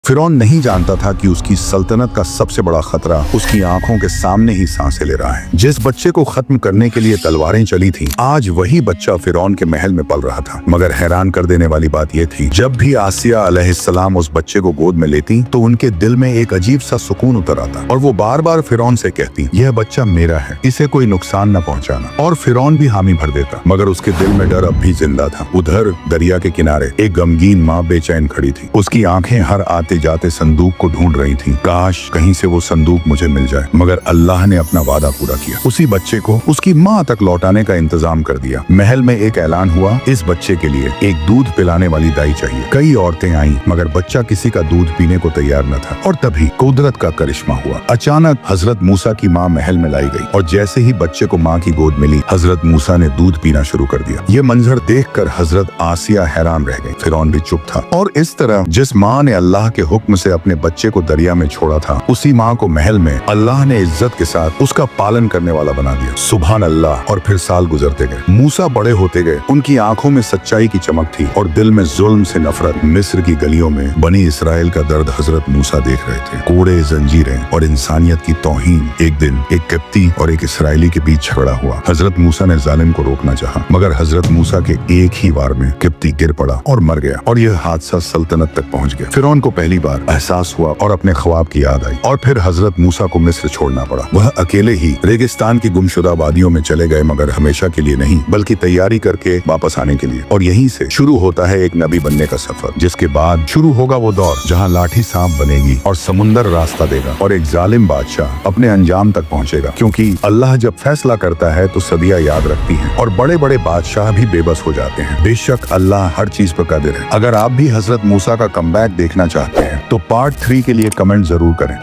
फिरौन नहीं जानता था कि उसकी सल्तनत का सबसे बड़ा खतरा उसकी आंखों के सामने ही सांसें ले रहा है। जिस बच्चे को खत्म करने के लिए तलवारें चली थीं, आज वही बच्चा फिरौन के महल में पल रहा था। मगर हैरान कर देने वाली बात यह थी, जब भी आसिया अलैहिस्सलाम उस बच्चे को गोद में लेती तो उनके दिल में एक अजीब सा सुकून उतर आता और वो बार बार फिरौन से कहती, यह बच्चा मेरा है, इसे कोई नुकसान न पहुंचाना। और फिरौन भी हामी भर देता, मगर उसके दिल में डर अब भी जिंदा था। उधर दरिया के किनारे एक गमगीन माँ बेचैन खड़ी थी। उसकी आंखें हर आते जाते संदूक को ढूंढ रही थी। काश कहीं से वो संदूक मुझे मिल जाए। मगर अल्लाह ने अपना वादा पूरा किया। उसी बच्चे को उसकी माँ तक लौटाने का इंतजाम कर दिया। महल में एक ऐलान हुआ, इस बच्चे के लिए एक दूध पिलाने वाली दाई चाहिए। कई औरतें आईं, मगर बच्चा किसी का दूध पीने को तैयार न था। और तभी कुदरत का करिश्मा हुआ। अचानक हजरत मूसा की माँ महल में लाई गई और जैसे ही बच्चे को माँ की गोद मिली, हजरत मूसा ने दूध पीना शुरू कर दिया। ये मंजर देखकर हजरत आसिया हैरान रह गई। फिरौन भी चुप था। और इस तरह जिस माँ ने अल्लाह के हुक्म से अपने बच्चे को दरिया में छोड़ा था, उसी माँ को महल में अल्लाह ने इज्जत के साथ उसका पालन करने वाला बना दिया। सुभान अल्लाह। और फिर साल गुजरते गए, मूसा बड़े होते गए। उनकी आंखों में सच्चाई की चमक थी और दिल में जुल्म से नफरत। मिस्र की गलियों में बनी इसराइल का दर्द हजरत मूसा देख रहे थे। कोड़े, जंजीरें और इंसानियत की तौहीन। एक दिन एक किप्ती और एक इसराइली के बीच झगड़ा हुआ। हजरत मूसा ने जालिम को रोकना चाहा, मगर हजरत मूसा के एक ही वार में किप्ती गिर पड़ा और मर गया। और यह हादसा सल्तनत तक पहुंच गया। फिरौन को पहली बार एहसास हुआ और अपने ख्वाब की याद आई। और फिर हजरत मूसा को मिस्र छोड़ना पड़ा। वह अकेले ही रेगिस्तान की गुमशुदा वादियों में चले गए, मगर हमेशा के लिए नहीं, बल्कि तैयारी करके वापस आने के लिए। और यहीं से शुरू होता है एक नबी बनने का सफर, जिसके बाद शुरू होगा वो दौर जहाँ लाठी सांप बनेगी और समुंदर रास्ता देगा और एक जालिम बादशाह अपने अंजाम तक पहुँचेगा। क्योंकि अल्लाह जब फैसला करता है तो सदियां याद रखती हैं और बड़े बड़े बादशाह भी बेबस हो जाते हैं। बेशक अल्लाह हर चीज पर कादिर है। अगर आप भी हजरत मूसा का कमबैक देखना चाहते हैं तो पार्ट 3 के लिए कमेंट जरूर करें।